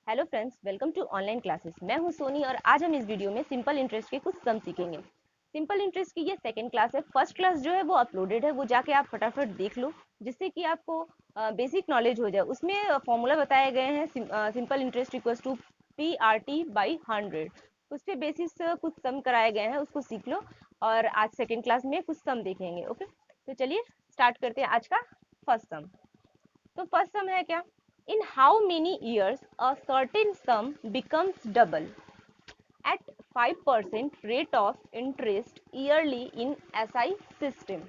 Hello friends, welcome to online classes. मैं हूं सोनी और आज हम इस वीडियो में सिंपल इंटरेस्ट के कुछ सम सीखेंगे। सिंपल इंटरेस्ट की ये सेकंड क्लास है। फर्स्ट क्लास जो है वो अपलोडेड है, वो जाके आप फटाफट देख लो, जिससे कि आपको बेसिक नॉलेज हो जाए। उसमें फॉर्मूला बताए गए हैं। Simple interest equals to PRT/100। उस पे बेसिस कुछ सम कराए गए हैं, उसको सीख लो और आज सेकेंड क्लास में कुछ सम देखेंगे। ओके, तो चलिए स्टार्ट करते हैं आज का फर्स्ट सम। तो फर्स्ट सम है क्या? In how many years a certain sum becomes double at 5% rate of interest yearly in SI system?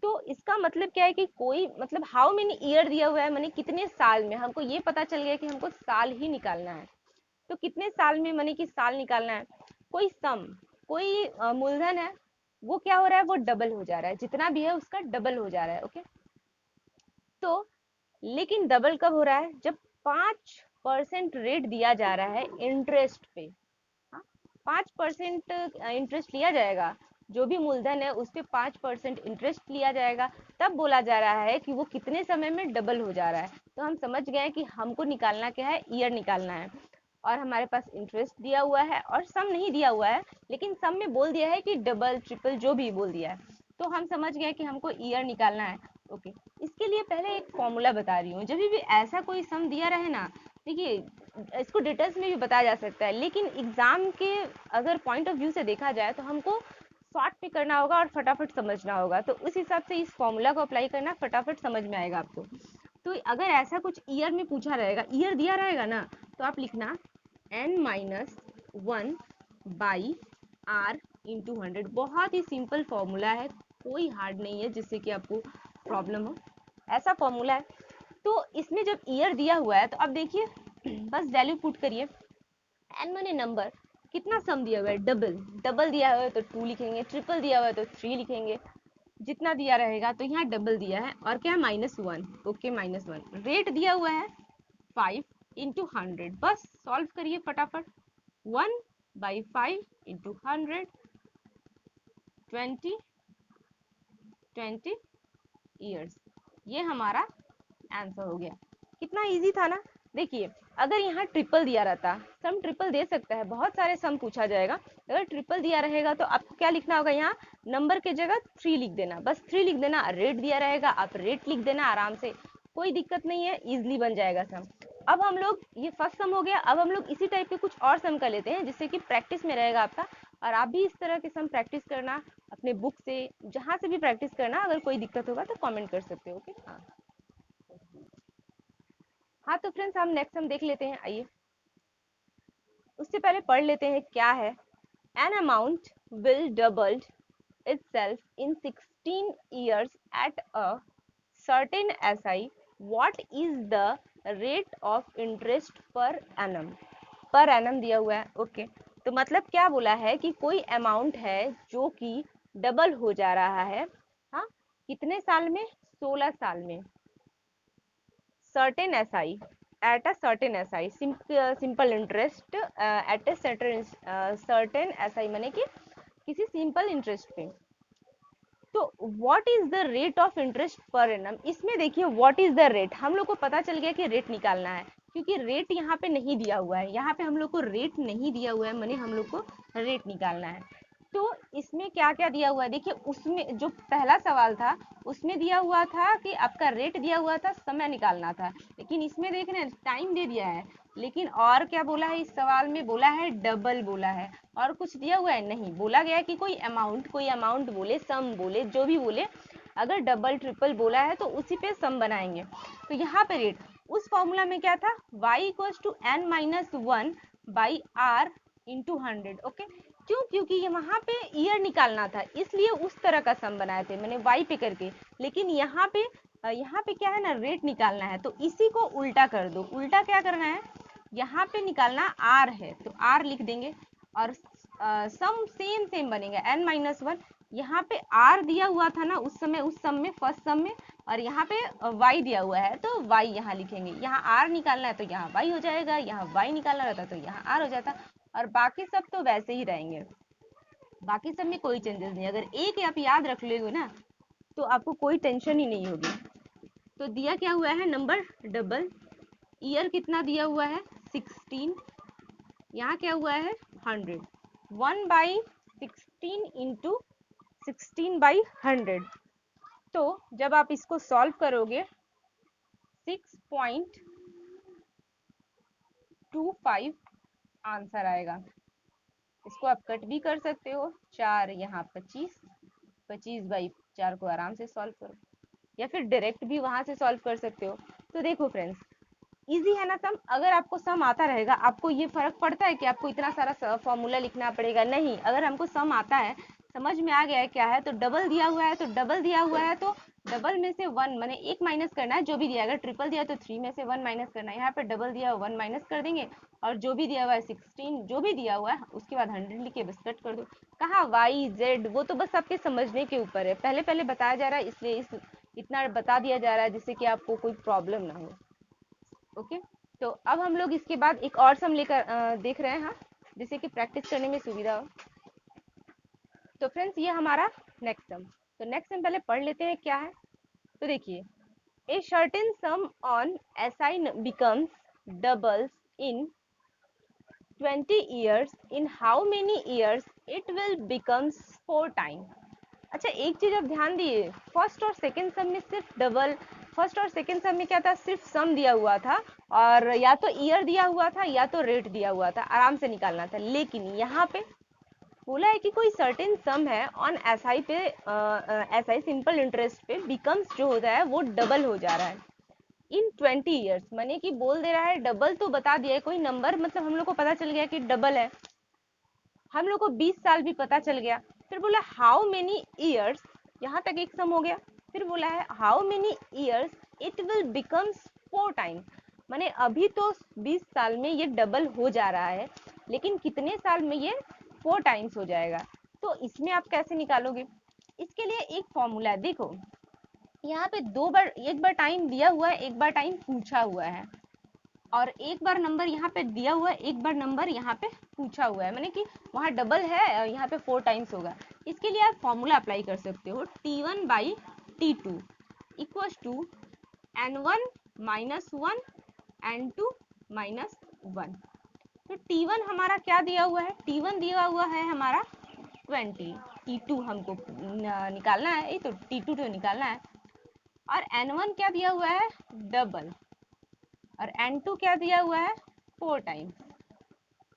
तो इसका मतलब क्या है कि कोई मतलब हाउ मेनी ईयर दिया हुआ है, माने कितने साल में। हमको ये पता चल गया कि हमको साल ही निकालना है। तो कितने साल में माने कि साल निकालना है। कोई सम, कोई मूलधन है, वो क्या हो रहा है, वो डबल हो जा रहा है। जितना भी है उसका डबल हो जा रहा है। ओके, तो लेकिन डबल कब हो रहा है? जब 5% रेट दिया जा रहा है इंटरेस्ट पे। हाँ, 5% इंटरेस्ट लिया जाएगा। जो भी मूलधन है उस पे 5% इंटरेस्ट लिया जाएगा। तब बोला जा रहा है कि वो कितने समय में डबल हो जा रहा है। तो हम समझ गए कि हमको निकालना क्या है, ईयर निकालना है। और हमारे पास इंटरेस्ट दिया हुआ है और सम नहीं दिया हुआ है, लेकिन सम में बोल दिया है कि डबल ट्रिपल जो भी बोल दिया है। तो हम समझ गए कि हमको ईयर निकालना है। ओके, इसके लिए पहले एक फॉर्मूला बता रही हूँ। जब भी ऐसा कोई सम दिया रहे ना, देखिए इसको डिटेल्स में भी बताया जा सकता है, लेकिन एग्जाम के अगर पॉइंट ऑफ व्यू से देखा जाए तो हमको शॉर्ट पे करना होगा और फटाफट समझना होगा। तो उस हिसाब से इस फॉर्मूला को अप्लाई करना, फटाफट समझ में आएगा आपको। तो अगर ऐसा कुछ ईयर में पूछा रहेगा, ईयर दिया रहेगा ना, तो आप लिखना n-1 बाई r इंटू 100। बहुत ही सिंपल फॉर्मूला है, कोई हार्ड नहीं है जिससे कि आपको प्रॉब्लम हो। ऐसा फॉर्मूला है। तो इसमें जब ईयर दिया हुआ है तो अब देखिए बस वैल्यू पुट करिए। एन माने नंबर, कितना सम दिया हुआ है, डबल। डबल दिया हुआ है तो 2 लिखेंगे, ट्रिपल दिया हुआ है तो 3 लिखेंगे। जितना दिया रहेगा तो यहाँ डबल दिया है और क्या, -1। ओके, -1 रेट दिया हुआ है 5 इंटू 100। बस सॉल्व करिए फटाफट। 1/5 इंटू 100, 20 20 ईयर्स। ये हमारा आंसर हो गया। कितना इजी था ना। देखिए अगर यहाँ ट्रिपल दिया रहता, सम ट्रिपल दे सकता है, बहुत सारे सम पूछा जाएगा। अगर ट्रिपल दिया रहेगा तो आपको क्या लिखना होगा, यहाँ नंबर के जगह 3 लिख देना, बस 3 लिख देना। रेट दिया रहेगा, आप रेट लिख देना आराम से, कोई दिक्कत नहीं है, इजिली बन जाएगा सम। अब हम लोग, ये फर्स्ट सम हो गया। अब हम लोग इसी टाइप के कुछ और सम कर लेते हैं, जिससे कि प्रैक्टिस में रहेगा आपका। और आप भी इस तरह के सम प्रैक्टिस करना, अपने बुक से जहां से भी प्रैक्टिस करना। अगर कोई दिक्कत होगा तो कमेंट कर सकते हो। ओके, हाँ तो फ्रेंड्स हम नेक्स्ट सम देख लेते हैं, आइए। उससे पहले पढ़ लेते हैं क्या है। An amount will doubled itself in 16 years at a certain SI. What is the rate of interest per annum? Per annum दिया हुआ है। ओके, तो मतलब क्या बोला है कि कोई अमाउंट है जो कि डबल हो जा रहा है। हाँ, कितने साल में? 16 साल में। Certain S I, at a certain S I, simple interest eight a certain S I, माने कि किसी सिंपल इंटरेस्ट पे। तो what is the rate of interest per annum? इसमें देखिए व्हाट इज द रेट, हम लोग को पता चल गया कि रेट निकालना है, क्योंकि रेट यहाँ पे नहीं दिया हुआ है। यहाँ पे हम लोग को रेट नहीं दिया हुआ है, माने हम लोग को रेट निकालना है। तो इसमें क्या क्या दिया हुआ है, देखिए उसमें जो पहला सवाल था उसमें दिया हुआ था कि आपका रेट दिया हुआ था, समय निकालना था। लेकिन इसमें देख रहे हैं टाइम दे दिया है, लेकिन और क्या बोला है इस सवाल में, बोला है डबल बोला है। और कुछ दिया हुआ है नहीं, बोला गया कि कोई अमाउंट बोले, सम बोले, जो भी बोले, अगर डबल ट्रिपल बोला है तो उसी पे सम बनाएंगे। तो यहाँ पे रेट, उस फॉर्मूला में क्या था, y equals to n-1 by R into 100। Okay, क्यों? क्योंकि ये वहां पे ईयर निकालना था, इसलिए उस तरह का सम बनाए थे मैंने y पे करके। लेकिन यहाँ पे क्या है ना, रेट निकालना है, तो इसी को उल्टा कर दो। उल्टा क्या करना है, यहाँ पे निकालना r है तो r लिख देंगे, और सम सेम सेम बनेगा n-1। यहाँ पे r दिया हुआ था ना उस समय, उस सम में, फर्स्ट सम में, और यहाँ पे y दिया हुआ है तो y यहाँ लिखेंगे। यहाँ r निकालना है तो यहाँ y हो जाएगा, यहाँ y निकालना रहता तो यहाँ r हो जाता। और बाकी सब तो वैसे ही रहेंगे, बाकी सब में कोई चेंजेस नहीं। अगर एक आप याद रख लोगे ना तो आपको कोई टेंशन ही नहीं होगी। तो दिया क्या हुआ है, नंबर डबल, ईयर कितना दिया हुआ है, 16, यहाँ क्या हुआ है 100, 1/16 इंटू 16/100। तो जब आप इसको सॉल्व करोगे 6.25 आंसर आएगा। इसको आप कट भी कर सकते हो, 4 यहाँ 25, 25/4 को आराम से सॉल्व करो, या फिर डायरेक्ट भी वहां से सॉल्व कर सकते हो। तो देखो फ्रेंड्स, इजी है ना सम। अगर आपको सम आता रहेगा, आपको ये फर्क पड़ता है कि आपको इतना सारा फॉर्मूला लिखना पड़ेगा, नहीं। अगर हमको सम आता है, समझ में आ गया है क्या है, तो डबल दिया हुआ है तो डबल दिया हुआ है तो डबल में से 1 माने 1 माइनस करना है, जो भी दिया। अगर ट्रिपल दिया तो 3 में से 1 माइनस करना है। यहाँ पे डबल दिया हुआ 1 माइनस कर देंगे, और जो भी दिया हुआ है 16, जो भी दिया हुआ है उसके बाद 100 लिख के बस कट कर दो। कहाँ वाई जेड, वो तो बस आपके समझने के ऊपर है। पहले पहले बताया जा रहा है, इसलिए इतना बता दिया जा रहा है जिससे कि आपको कोई प्रॉब्लम ना हो। ओके, तो अब हम लोग इसके बाद एक और सम लेकर देख रहे हैं, हाँ, जिससे कि प्रैक्टिस करने में सुविधा हो। तो फ्रेंड्स, ये हमारा नेक्स्ट सम। तो नेक्स्ट सम पहले पढ़ लेते हैं क्या है। तो देखिए, a certain some on SI becomes doubles in 20 years, in how many years it will becomes 4 times? अच्छा, एक चीज आप ध्यान दिए, फर्स्ट और सेकंड सम में सिर्फ डबल, फर्स्ट और सेकंड सम में क्या था, सिर्फ सम दिया हुआ था, और या तो ईयर दिया हुआ था या तो रेट दिया हुआ था, आराम से निकालना था। लेकिन यहाँ पे बोला है कि कोई सर्टेन सम है ऑन SI पे, SI सिंपल इंटरेस्ट पे बिकम्स जो होता है वो डबल हो जा रहा है इन 20 ईयर्स। माने कि बोल दे रहा है, डबल तो बता दिया है कोई नंबर, मतलब हम लोग को पता चल गया कि डबल है, हम लोग को 20 साल भी पता चल गया। फिर बोला हाउ मेनी ईयर्स, यहाँ तक एक सम हो गया। फिर बोला है how many years it will becomes 4 times, माने अभी तो 20 साल में ये डबल हो जा रहा है, लेकिन कितने साल में ये 4 टाइम्स हो जाएगा। तो इसमें आप कैसे निकालोगे, इसके लिए एक फॉर्मूला है। देखो, यहाँ पे एक बार टाइम दिया हुआ है, एक बार टाइम पूछा हुआ है, और एक बार नंबर यहाँ पे दिया हुआ है, एक बार नंबर यहाँ पे पूछा हुआ है, माने कि वहाँ डबल है और यहाँ पे 4 टाइम्स होगा। इसके लिए आप फॉर्मूला अप्लाई कर सकते हो, T1/T2 equals to N1 - 1 N2 - 1। तो T1 हमारा क्या दिया हुआ है, T1 दिया हुआ है हमारा 20, T2 हमको निकालना है, तो T2 तो निकालना है, और N1 क्या दिया हुआ है, डबल, और N2 क्या दिया हुआ है, 4 टाइम्स।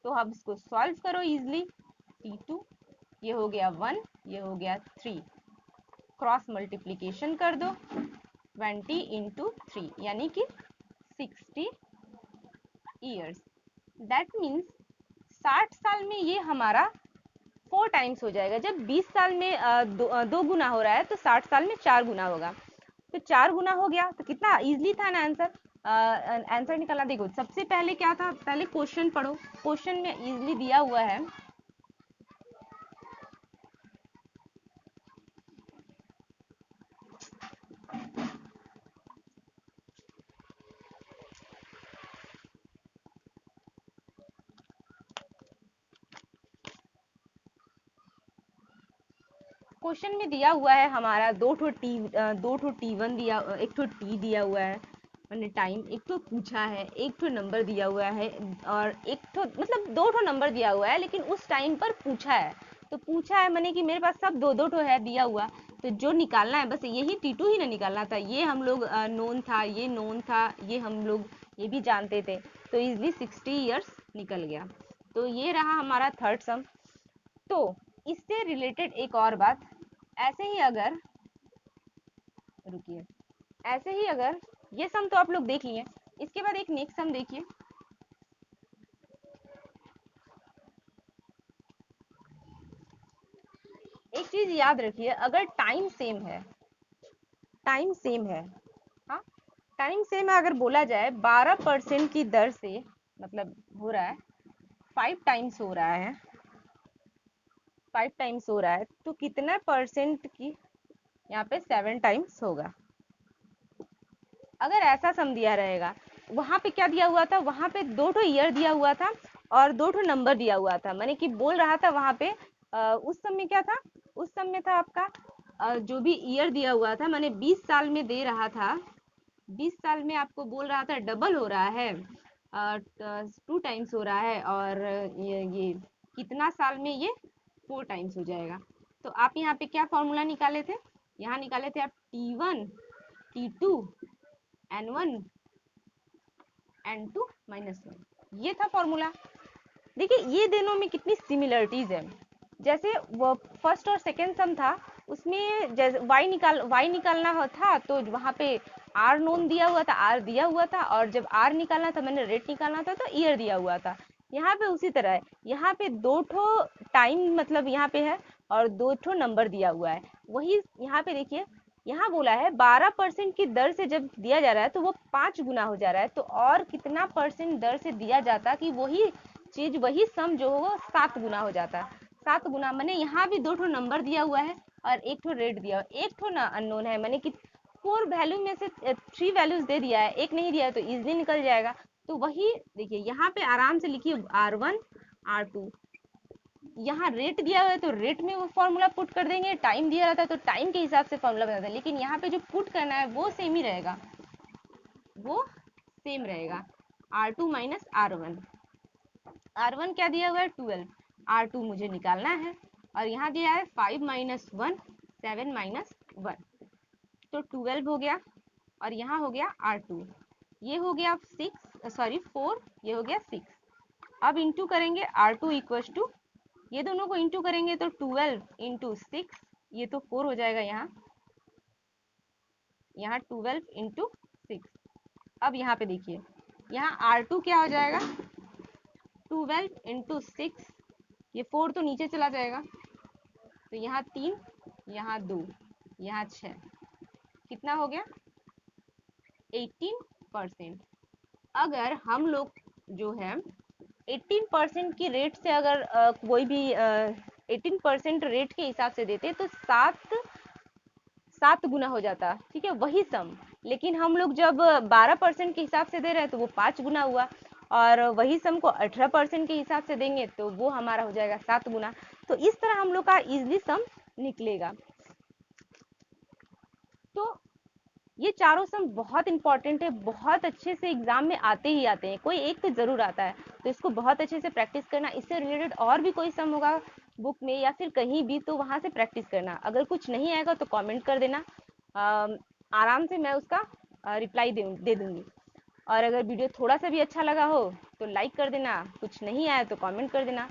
तो अब इसको सॉल्व करो इजिली, T2 ये हो गया 1, ये हो गया 3, क्रॉस मल्टीप्लीकेशन कर दो, 20 इंटू 3 यानी कि 60 ईयर्स। दैट मीन्स 60 साल में ये हमारा 4 टाइम्स हो जाएगा। जब 20 साल में दो गुना हो रहा है, तो 60 साल में 4 गुना होगा। तो 4 गुना हो गया, तो कितना इजीली था ना आंसर। आंसर निकालना। देखो, सबसे पहले क्या था, पहले क्वेश्चन पढ़ो, क्वेश्चन में इजीली दिया हुआ है, क्वेश्चन में दिया हुआ है हमारा दो ठो T1 दिया, एक ठो T दिया हुआ है मैंने टाइम, एक ठो पूछा है, एक ठो नंबर दिया हुआ है, और एक ठो मतलब 2 ठो नंबर दिया हुआ है, लेकिन उस टाइम पर पूछा है। तो पूछा है माने कि मेरे पास सब 2-2 ठो है दिया हुआ, तो जो निकालना है बस यही T2 ही ना निकालना था। ये हम लोग नोन था, ये नोन था, ये हम लोग ये भी जानते थे, तो इजिली 60 ईयर्स निकल गया। तो ये रहा हमारा थर्ड सम। तो इससे रिलेटेड एक और बात, ऐसे ही अगर, रुकिए, ऐसे ही अगर ये सम तो आप लोग देख लिए, इसके बाद एक नेक्स्ट सम देखिए। एक चीज याद रखिए, अगर टाइम सेम है, टाइम सेम है, हाँ, टाइम सेम है, अगर बोला जाए 12% की दर से, मतलब हो रहा है 5 टाइम्स हो रहा है, 5 टाइम्स हो रहा है, तो कितना परसेंट की यहाँ पे 7 टाइम्स होगा। अगर ऐसा सम दिया रहेगा, वहां पे क्या दिया हुआ था, वहां पे 2 ठो ईयर दिया हुआ था और 2 ठो नंबर दिया हुआ था, माने कि बोल रहा था वहां पे उस सम में क्या था, उस सम में था आपका जो भी ईयर दिया हुआ था, माने 20 साल में दे रहा था, 20 साल में आपको बोल रहा था डबल हो रहा है, 2 टाइम्स हो रहा है और ये कितना साल में ये 4 टाइम्स हो जाएगा। तो आप यहाँ पे क्या फॉर्मूला निकाले थे, यहाँ निकाले थे आप T1 T2 N1 N2 -1, ये था फॉर्मूला। देखिए ये दोनों में कितनी सिमिलरिटीज है। जैसे वो फर्स्ट और सेकेंड सम था, उसमें जैसे y निकालना था तो वहां पे r नोन दिया हुआ था, r दिया हुआ था, और जब r निकालना था मैंने रेट निकालना था तो ईयर दिया हुआ था। यहाँ पे उसी तरह है, यहाँ पे 2 ठो टाइम मतलब यहाँ पे है और 2 ठो नंबर दिया हुआ है। वही यहाँ पे देखिए, यहाँ बोला है 12% की दर से जब दिया जा रहा है तो वो 5 गुना हो जा रहा है, तो और कितना परसेंट दर से दिया जाता कि वही चीज वही सम जो होगा 7 गुना हो जाता। 7 गुना मैंने यहाँ भी 2 ठो नंबर दिया हुआ है और 1 ठो रेट दिया हुआ, 1 ठो ना अननोन है, मैंने कि 4 वैल्यू में से 3 वैल्यूज दे दिया है, एक नहीं दिया है तो इजिली निकल जाएगा। तो वही देखिए यहाँ पे आराम से लिखिए R1 R2, यहाँ रेट दिया हुआ है तो रेट में वो फॉर्मूला पुट कर देंगे, टाइम दिया रहता है तो टाइम के हिसाब से फॉर्मूला बनाते हैं, लेकिन यहाँ पे जो पुट करना है वो सेम ही रहेगा, वो सेम रहेगा। R2 माइनस R1, R1 क्या दिया हुआ है 12, R2 मुझे निकालना है, और यहाँ दिया है 5 माइनस 1 7 माइनस 1, तो 12 हो गया, और यहाँ हो गया R2, ये हो गया 4, ये हो गया 6। अब इंटू करेंगे R2 इक्वल्स टू, ये दोनों को इंटू करेंगे तो 12 इंटू 6, ये तो 4 हो जाएगा, यहाँ 12 इंटू 6। अब यहाँ पे देखिए, यहाँ R2 क्या हो जाएगा 12 इंटू 6, ये 4 तो नीचे चला जाएगा, तो यहाँ 3, यहाँ 2, यहाँ 6, कितना हो गया 18%। अगर हम लोग जो है 18% की रेट से अगर कोई भी 18% रेट के हिसाब से देते तो 7 गुना हो जाता, ठीक है, वही सम। लेकिन हम लोग जब 12% के हिसाब से दे रहे हैं तो वो 5 गुना हुआ, और वही सम को 18% के हिसाब से देंगे तो वो हमारा हो जाएगा 7 गुना। तो इस तरह हम लोग का इजिली सम निकलेगा। तो ये चारों सम बहुत इंपॉर्टेंट है, बहुत अच्छे से एग्जाम में आते ही आते हैं, कोई एक तो जरूर आता है, तो इसको बहुत अच्छे से प्रैक्टिस करना। इससे रिलेटेड और भी कोई सम होगा बुक में या फिर कहीं भी तो वहां से प्रैक्टिस करना। अगर कुछ नहीं आएगा तो कमेंट कर देना, आराम से मैं उसका रिप्लाई दे दूंगी। और अगर वीडियो थोड़ा सा भी अच्छा लगा हो तो लाइक कर देना, कुछ नहीं आया तो कमेंट कर देना,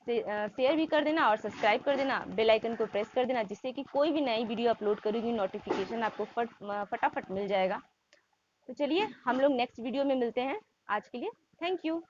शेयर भी कर देना और सब्सक्राइब कर देना, बेल आइकन को प्रेस कर देना, जिससे कि कोई भी नई वीडियो अपलोड करूँगी नोटिफिकेशन आपको फटाफट मिल जाएगा। तो चलिए हम लोग नेक्स्ट वीडियो में मिलते हैं, आज के लिए थैंक यू।